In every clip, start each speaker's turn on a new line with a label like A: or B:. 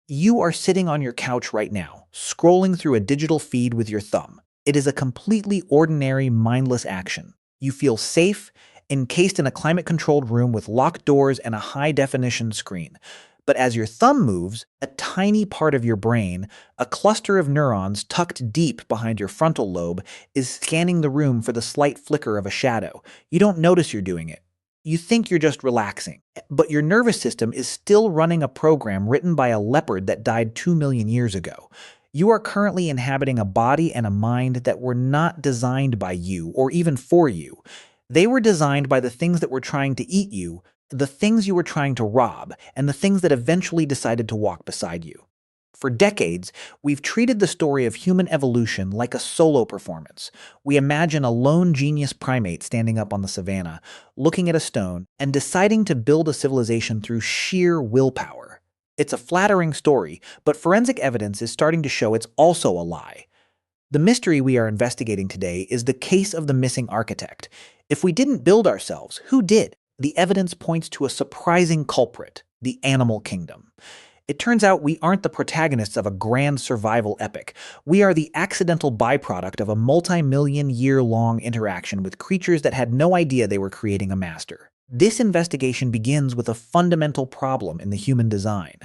A: You are sitting on your couch right now, scrolling through a digital feed with your thumb. It is a completely ordinary, mindless action. You feel safe, encased in a climate-controlled room with locked doors and a high-definition screen. But as your thumb moves, a tiny part of your brain, a cluster of neurons tucked deep behind your frontal lobe, is scanning the room for the slight flicker of a shadow. You don't notice you're doing it. You think you're just relaxing, but your nervous system is still running a program written by a leopard that died 2 million years ago. You are currently inhabiting a body and a mind that were not designed by you or even for you. They were designed by the things that were trying to eat you, the things you were trying to rob, and the things that eventually decided to walk beside you. For decades, we've treated the story of human evolution like a solo performance. We imagine a lone genius primate standing up on the savannah, looking at a stone, and deciding to build a civilization through sheer willpower. It's a flattering story, but forensic evidence is starting to show it's also a lie. The mystery we are investigating today is the case of the missing architect. If we didn't build ourselves, who did? The evidence points to a surprising culprit, the animal kingdom. It turns out we aren't the protagonists of a grand survival epic. We are the accidental byproduct of a multi-million-year-long interaction with creatures that had no idea they were creating a master. This investigation begins with a fundamental problem in the human design.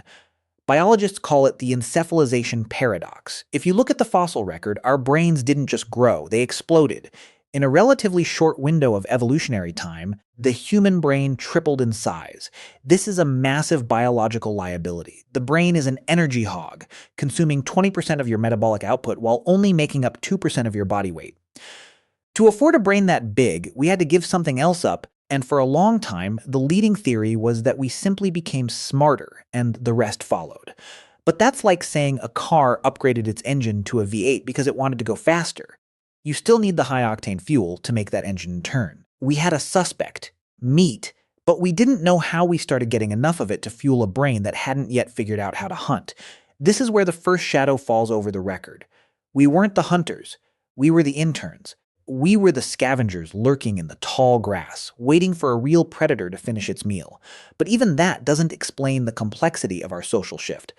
A: Biologists call it the encephalization paradox. If you look at the fossil record, our brains didn't just grow, they exploded. In a relatively short window of evolutionary time, the human brain tripled in size. This is a massive biological liability. The brain is an energy hog, consuming 20% of your metabolic output while only making up 2% of your body weight. To afford a brain that big, we had to give something else up, and for a long time, the leading theory was that we simply became smarter, and the rest followed. But that's like saying a car upgraded its engine to a V8 because it wanted to go faster. You still need the high-octane fuel to make that engine turn. We had a suspect, meat, but we didn't know how we started getting enough of it to fuel a brain that hadn't yet figured out how to hunt. This is where the first shadow falls over the record. We weren't the hunters. We were the interns. We were the scavengers lurking in the tall grass, waiting for a real predator to finish its meal. But even that doesn't explain the complexity of our social shift.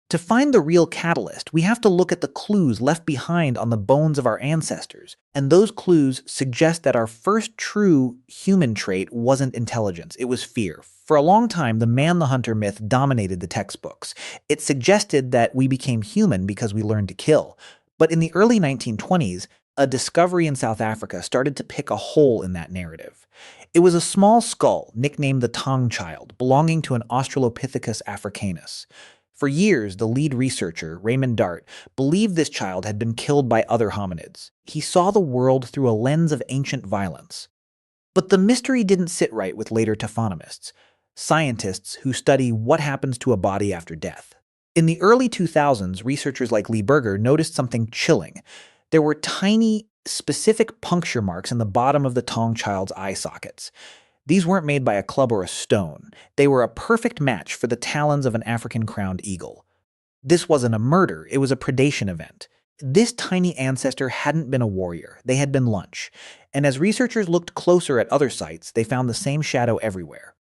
A: To find the real catalyst, we have to look at the clues left behind on the bones of our ancestors, and those clues suggest that our first true human trait wasn't intelligence, it was fear. For a long time, the man-the-hunter myth dominated the textbooks. It suggested that we became human because we learned to kill. But in the early 1920s, a discovery in South Africa started to pick a hole in that narrative. It was a small skull, nicknamed the Taung Child, belonging to an Australopithecus africanus. For years, the lead researcher, Raymond Dart, believed this child had been killed by other hominids. He saw the world through a lens of ancient violence. But the mystery didn't sit right with later taphonomists, scientists who study what happens to a body after death. In the early 2000s, researchers like Lee Berger noticed something chilling. There were tiny, specific puncture marks in the bottom of the Taung Child's eye sockets. These weren't made by a club or a stone. They were a perfect match for the talons of an African crowned eagle. This wasn't a murder, it was a predation event. This tiny ancestor hadn't been a warrior, they had been lunch. And as researchers looked closer at other sites, they found the same shadow everywhere.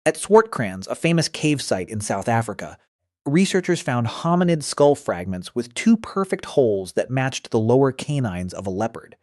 A: At Swartkrans, a famous cave site in South Africa, researchers found hominid skull fragments with two perfect holes that matched the lower canines of a leopard.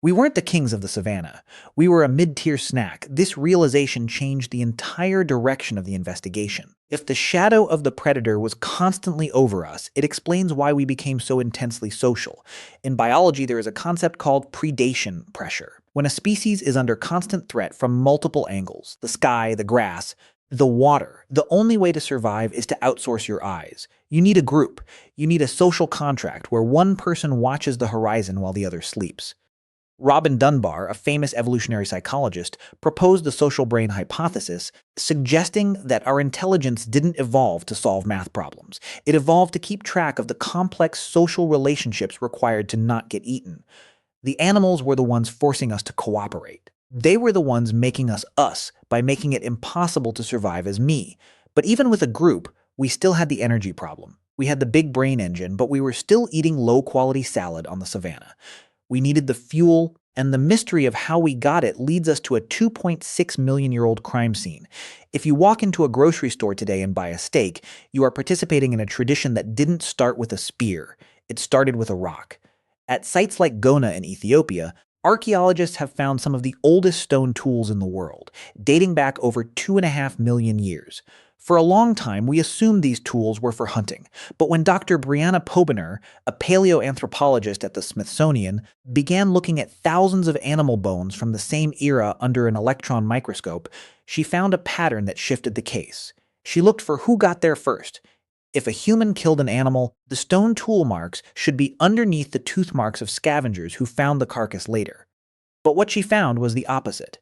A: We weren't the kings of the savannah. We were a mid-tier snack. This realization changed the entire direction of the investigation. If the shadow of the predator was constantly over us, it explains why we became so intensely social. In biology, there is a concept called predation pressure. When a species is under constant threat from multiple angles, the sky, the grass, the water, the only way to survive is to outsource your eyes. You need a group. You need a social contract where one person watches the horizon while the other sleeps. Robin Dunbar, a famous evolutionary psychologist, proposed the social brain hypothesis, suggesting that our intelligence didn't evolve to solve math problems. It evolved to keep track of the complex social relationships required to not get eaten. The animals were the ones forcing us to cooperate. They were the ones making us by making it impossible to survive as me. But even with a group, we still had the energy problem. We had the big brain engine, but we were still eating low-quality salad on the savannah. We needed the fuel, And the mystery of how we got it leads us to a 2.6 million year old crime scene. If you walk into a grocery store today and buy a steak, you are participating in a tradition that didn't start with a spear. It started with a rock. At sites like Gona in Ethiopia, archaeologists have found some of the oldest stone tools in the world, dating back over 2.5 million years. For a long time, we assumed these tools were for hunting, but when Dr. Brianna Pobiner, a paleoanthropologist at the Smithsonian, began looking at thousands of animal bones from the same era under an electron microscope, she found a pattern that shifted the case. She looked for who got there first. If a human killed an animal, the stone tool marks should be underneath the tooth marks of scavengers who found the carcass later. But what she found was the opposite.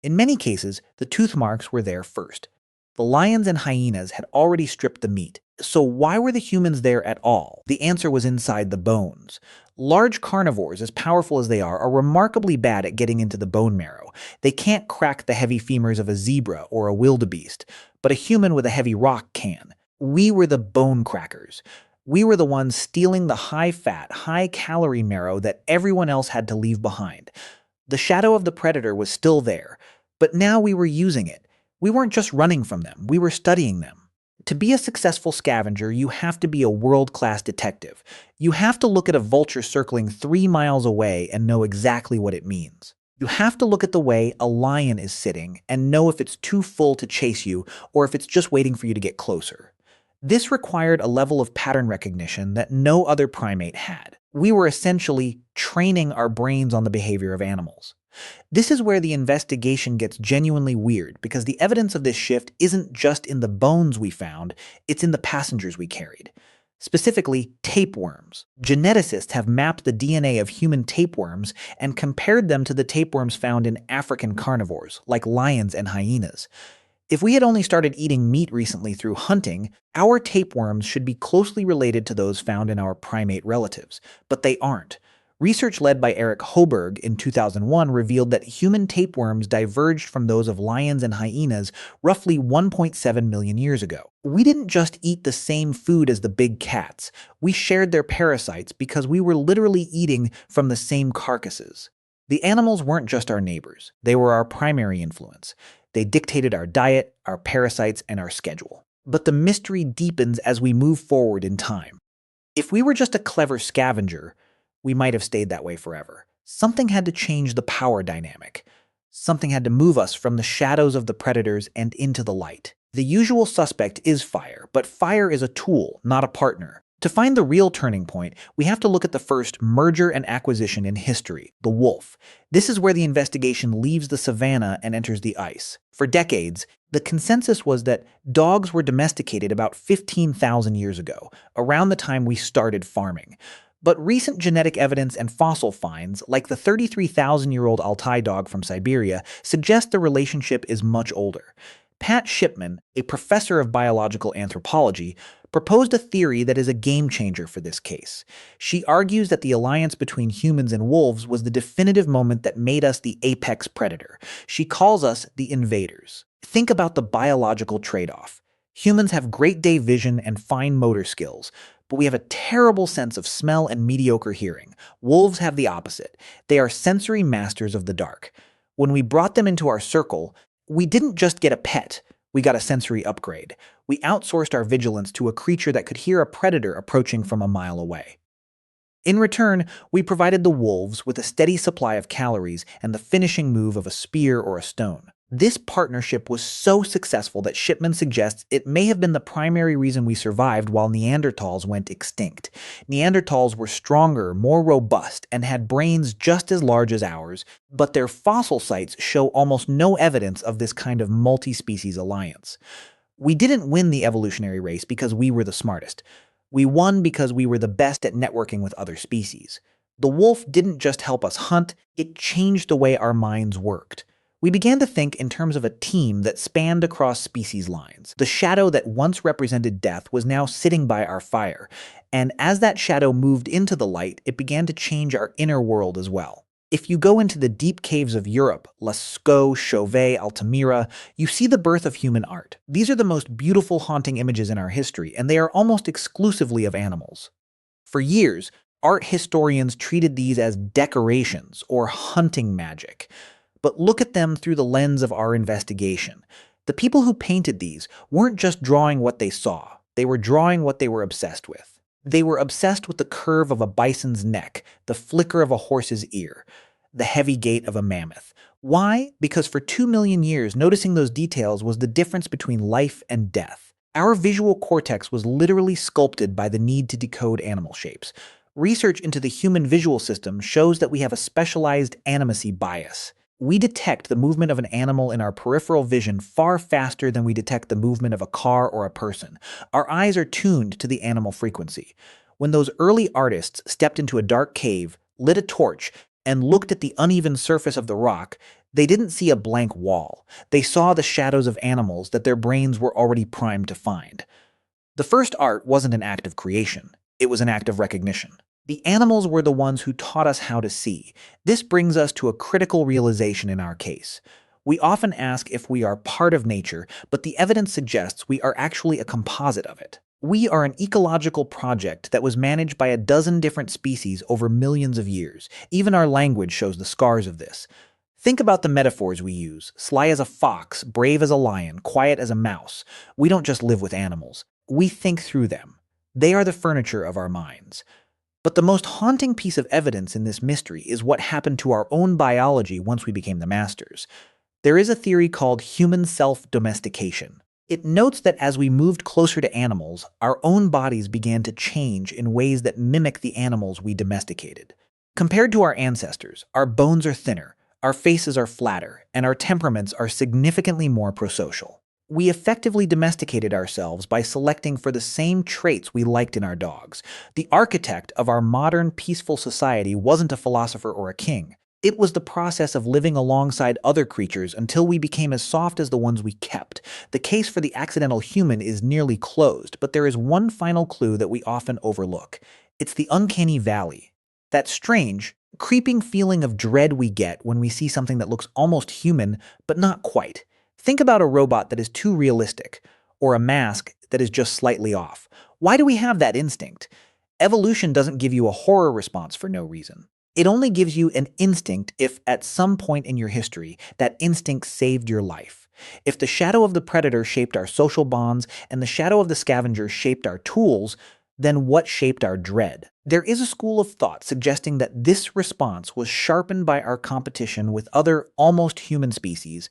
A: In many cases, the tooth marks were there first. The lions and hyenas had already stripped the meat, so why were the humans there at all? The answer was inside the bones. Large carnivores, as powerful as they are remarkably bad at getting into the bone marrow. They can't crack the heavy femurs of a zebra or a wildebeest, but a human with a heavy rock can. We were the bone crackers. We were the ones stealing the high-fat, high-calorie marrow that everyone else had to leave behind. The shadow of the predator was still there, but now we were using it. We weren't just running from them, we were studying them. To be a successful scavenger, you have to be a world-class detective. You have to look at a vulture circling 3 miles away and know exactly what it means. You have to look at the way a lion is sitting and know if it's too full to chase you or if it's just waiting for you to get closer. This required a level of pattern recognition that no other primate had. We were essentially training our brains on the behavior of animals. This is where the investigation gets genuinely weird, because the evidence of this shift isn't just in the bones we found, it's in the passengers we carried. Specifically, tapeworms. Geneticists have mapped the DNA of human tapeworms and compared them to the tapeworms found in African carnivores, like lions and hyenas. If we had only started eating meat recently through hunting, our tapeworms should be closely related to those found in our primate relatives, but they aren't. Research led by Eric Hoberg in 2001 revealed that human tapeworms diverged from those of lions and hyenas roughly 1.7 million years ago. We didn't just eat the same food as the big cats. We shared their parasites because we were literally eating from the same carcasses. The animals weren't just our neighbors. They were our primary influence. They dictated our diet, our parasites, and our schedule. But the mystery deepens as we move forward in time. If we were just a clever scavenger, we might have stayed that way forever. Something had to change the power dynamic. Something had to move us from the shadows of the predators and into the light. The usual suspect is fire, but fire is a tool, not a partner. To find the real turning point, we have to look at the first merger and acquisition in history, the wolf. This is where the investigation leaves the savanna and enters the ice. For decades, the consensus was that dogs were domesticated about 15,000 years ago, around the time we started farming. But recent genetic evidence and fossil finds, like the 33,000-year-old Altai dog from Siberia, suggest the relationship is much older. Pat Shipman, a professor of biological anthropology, proposed a theory that is a game-changer for this case. She argues that the alliance between humans and wolves was the definitive moment that made us the apex predator. She calls us the invaders. Think about the biological trade-off. Humans have great day vision and fine motor skills, but we have a terrible sense of smell and mediocre hearing. Wolves have the opposite. They are sensory masters of the dark. When we brought them into our circle, we didn't just get a pet, we got a sensory upgrade. We outsourced our vigilance to a creature that could hear a predator approaching from a mile away. In return, we provided the wolves with a steady supply of calories and the finishing move of a spear or a stone. This partnership was so successful that Shipman suggests it may have been the primary reason we survived while Neanderthals went extinct. Neanderthals were stronger, more robust, and had brains just as large as ours, but their fossil sites show almost no evidence of this kind of multi-species alliance. We didn't win the evolutionary race because we were the smartest. We won because we were the best at networking with other species. The wolf didn't just help us hunt, it changed the way our minds worked. We began to think in terms of a team that spanned across species lines. The shadow that once represented death was now sitting by our fire, and as that shadow moved into the light, it began to change our inner world as well. If you go into the deep caves of Europe, Lascaux, Chauvet, Altamira, you see the birth of human art. These are the most beautiful haunting images in our history, and they are almost exclusively of animals. For years, Art historians treated these as decorations or hunting magic. But look at them through the lens of our investigation. The people who painted these weren't just drawing what they saw, they were drawing what they were obsessed with. They were obsessed with the curve of a bison's neck, the flicker of a horse's ear, the heavy gait of a mammoth. Why? Because for 2 million years, noticing those details was the difference between life and death. Our visual cortex was literally sculpted by the need to decode animal shapes. Research into the human visual system shows that we have a specialized animacy bias. We detect the movement of an animal in our peripheral vision far faster than we detect the movement of a car or a person. Our eyes are tuned to the animal frequency. When those early artists stepped into a dark cave, lit a torch, and looked at the uneven surface of the rock, they didn't see a blank wall. They saw the shadows of animals that their brains were already primed to find. The first art wasn't an act of creation. It was an act of recognition. The animals were the ones who taught us how to see. This brings us to a critical realization in our case. We often ask if we are part of nature, but the evidence suggests we are actually a composite of it. We are an ecological project that was managed by a dozen different species over millions of years. Even our language shows the scars of this. Think about the metaphors we use: sly as a fox, brave as a lion, quiet as a mouse. We don't just live with animals. We think through them. They are the furniture of our minds. But the most haunting piece of evidence in this mystery is what happened to our own biology once we became the masters. There is a theory called human self-domestication. It notes that as we moved closer to animals, our own bodies began to change in ways that mimic the animals we domesticated. Compared to our ancestors, our bones are thinner, our faces are flatter, and our temperaments are significantly more prosocial. We effectively domesticated ourselves by selecting for the same traits we liked in our dogs. The architect of our modern, peaceful society wasn't a philosopher or a king. It was the process of living alongside other creatures until we became as soft as the ones we kept. The case for the accidental human is nearly closed, but there is one final clue that we often overlook. It's the uncanny valley. That strange, creeping feeling of dread we get when we see something that looks almost human, but not quite. Think about a robot that is too realistic, or a mask that is just slightly off. Why do we have that instinct? Evolution doesn't give you a horror response for no reason. It only gives you an instinct if, at some point in your history, that instinct saved your life. If the shadow of the predator shaped our social bonds and the shadow of the scavenger shaped our tools, then what shaped our dread? There is a school of thought suggesting that this response was sharpened by our competition with other almost human species,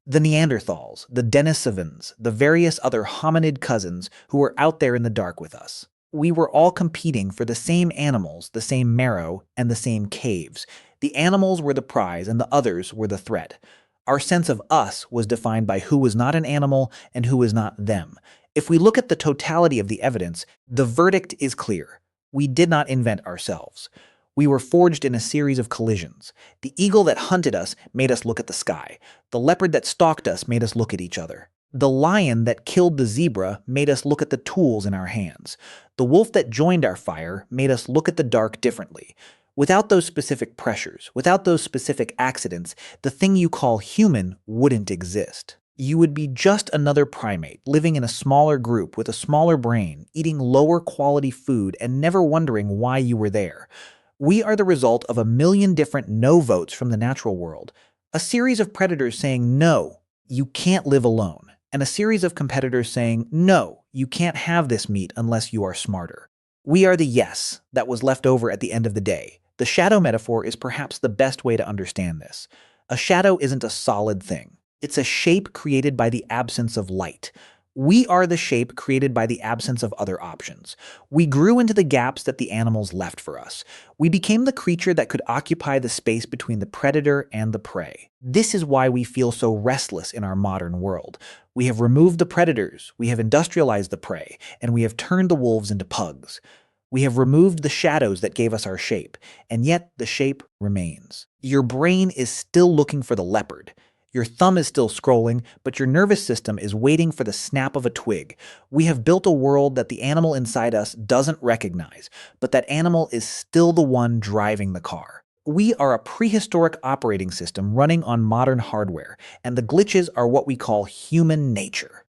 A: the Neanderthals, the Denisovans, the various other hominid cousins who were out there in the dark with us. We were all competing for the same animals, the same marrow, and the same caves. The animals were the prize and the others were the threat. Our sense of us was defined by who was not an animal and who was not them. If we look at the totality of the evidence, the verdict is clear. We did not invent ourselves. We were forged in a series of collisions. The eagle that hunted us made us look at the sky. The leopard that stalked us made us look at each other. The lion that killed the zebra made us look at the tools in our hands. The wolf that joined our fire made us look at the dark differently. Without those specific pressures, without those specific accidents, the thing you call human wouldn't exist. You would be just another primate, living in a smaller group with a smaller brain, eating lower quality food and never wondering why you were there. We are the result of a million different no votes from the natural world, a series of predators saying, no, you can't live alone, and a series of competitors saying, no, you can't have this meat unless you are smarter. We are the yes that was left over at the end of the day. The shadow metaphor is perhaps the best way to understand this. A shadow isn't a solid thing. It's a shape created by the absence of light. We are the shape created by the absence of other options. We grew into the gaps that the animals left for us. We became the creature that could occupy the space between the predator and the prey. This is why we feel so restless in our modern world. We have removed the predators, we have industrialized the prey, and we have turned the wolves into pugs. We have removed the shadows that gave us our shape, and yet the shape remains. Your brain is still looking for the leopard. Your thumb is still scrolling, but your nervous system is waiting for the snap of a twig. We have built a world that the animal inside us doesn't recognize, but that animal is still the one driving the car. We are a prehistoric operating system running on modern hardware, and the glitches are what we call human nature.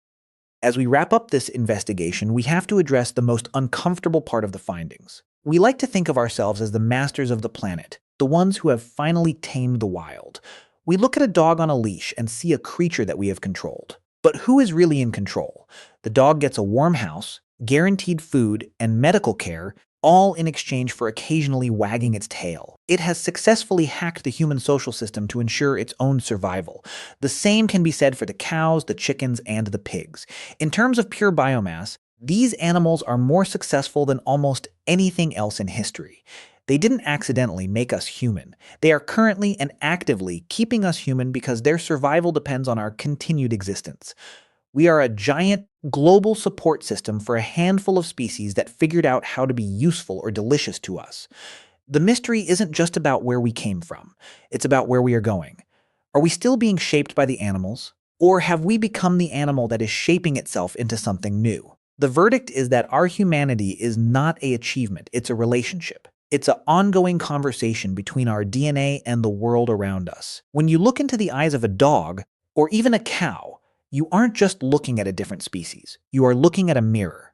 A: As we wrap up this investigation, we have to address the most uncomfortable part of the findings. We like to think of ourselves as the masters of the planet, the ones who have finally tamed the wild. We look at a dog on a leash and see a creature that we have controlled. But who is really in control? The dog gets a warm house, guaranteed food, and medical care, all in exchange for occasionally wagging its tail. It has successfully hacked the human social system to ensure its own survival. The same can be said for the cows, the chickens, and the pigs. In terms of pure biomass, these animals are more successful than almost anything else in history. They didn't accidentally make us human. They are currently and actively keeping us human because their survival depends on our continued existence. We are a giant global support system for a handful of species that figured out how to be useful or delicious to us. The mystery isn't just about where we came from, it's about where we are going. Are we still being shaped by the animals? Or have we become the animal that is shaping itself into something new? The verdict is that our humanity is not an achievement, it's a relationship. It's an ongoing conversation between our DNA and the world around us. When you look into the eyes of a dog, or even a cow, you aren't just looking at a different species. You are looking at a mirror.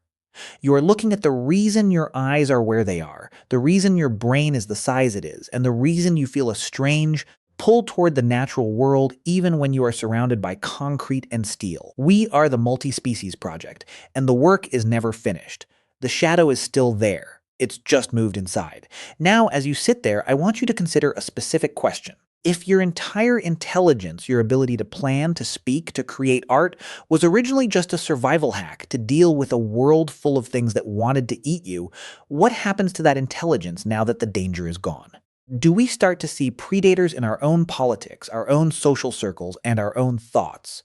A: You are looking at the reason your eyes are where they are, the reason your brain is the size it is, and the reason you feel a strange pull toward the natural world even when you are surrounded by concrete and steel. We are the Multi-Species Project, and the work is never finished. The shadow is still there. It's just moved inside. Now, as you sit there, I want you to consider a specific question. If your entire intelligence, your ability to plan, to speak, to create art, was originally just a survival hack to deal with a world full of things that wanted to eat you, what happens to that intelligence now that the danger is gone? Do we start to see predators in our own politics, our own social circles, and our own thoughts?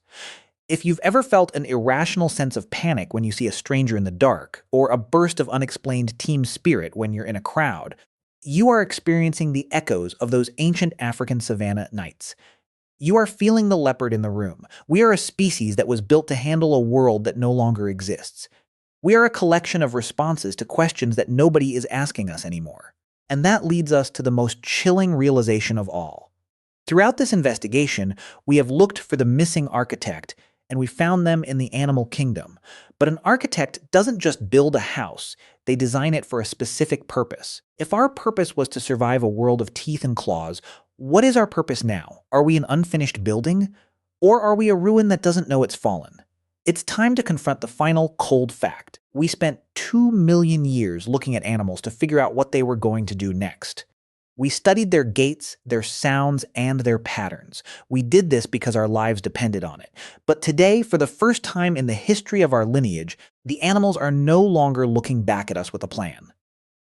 A: If you've ever felt an irrational sense of panic when you see a stranger in the dark, or a burst of unexplained team spirit when you're in a crowd, you are experiencing the echoes of those ancient African savanna nights. You are feeling the leopard in the room. We are a species that was built to handle a world that no longer exists. We are a collection of responses to questions that nobody is asking us anymore. And that leads us to the most chilling realization of all. Throughout this investigation, we have looked for the missing architect, and we found them in the animal kingdom. But an architect doesn't just build a house, they design it for a specific purpose. If our purpose was to survive a world of teeth and claws, what is our purpose now? Are we an unfinished building? Or are we a ruin that doesn't know it's fallen? It's time to confront the final cold fact. We spent 2 million years looking at animals to figure out what they were going to do next. We studied their gaits, their sounds, and their patterns. We did this because our lives depended on it. But today, for the first time in the history of our lineage, the animals are no longer looking back at us with a plan.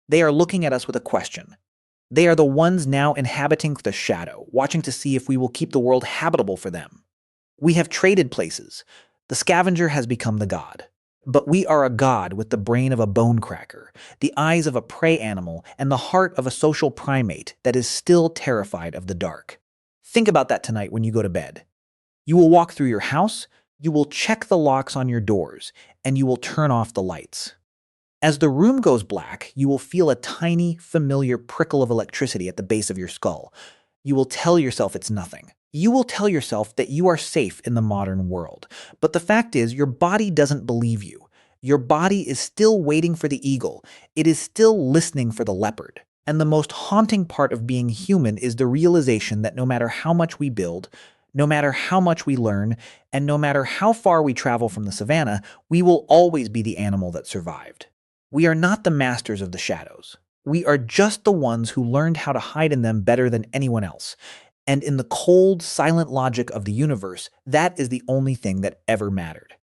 A: They are looking at us with a question. They are the ones now inhabiting the shadow, watching to see if we will keep the world habitable for them. We have traded places. The scavenger has become the god. But we are a god with the brain of a bone cracker, the eyes of a prey animal, and the heart of a social primate that is still terrified of the dark. Think about that tonight when you go to bed. You will walk through your house, you will check the locks on your doors, and you will turn off the lights. As the room goes black, you will feel a tiny, familiar prickle of electricity at the base of your skull. You will tell yourself it's nothing. You will tell yourself that you are safe in the modern world. But the fact is, your body doesn't believe you. Your body is still waiting for the eagle. It is still listening for the leopard. And the most haunting part of being human is the realization that no matter how much we build, no matter how much we learn, and no matter how far we travel from the savannah, we will always be the animal that survived. We are not the masters of the shadows. We are just the ones who learned how to hide in them better than anyone else. And in the cold, silent logic of the universe, that is the only thing that ever mattered.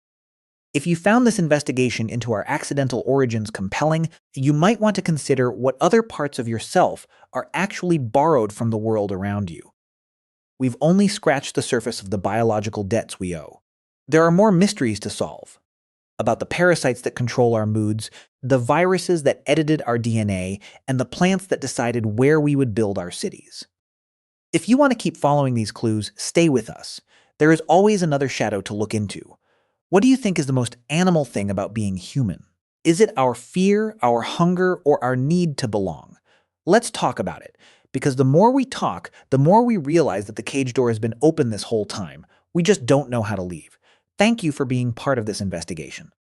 A: If you found this investigation into our accidental origins compelling, you might want to consider what other parts of yourself are actually borrowed from the world around you. We've only scratched the surface of the biological debts we owe. There are more mysteries to solve. About the parasites that control our moods, the viruses that edited our DNA, and the plants that decided where we would build our cities. If you want to keep following these clues, stay with us. There is always another shadow to look into. What do you think is the most animal thing about being human? Is it our fear, our hunger, or our need to belong? Let's talk about it, because the more we talk, the more we realize that the cage door has been open this whole time. We just don't know how to leave. Thank you for being part of this investigation.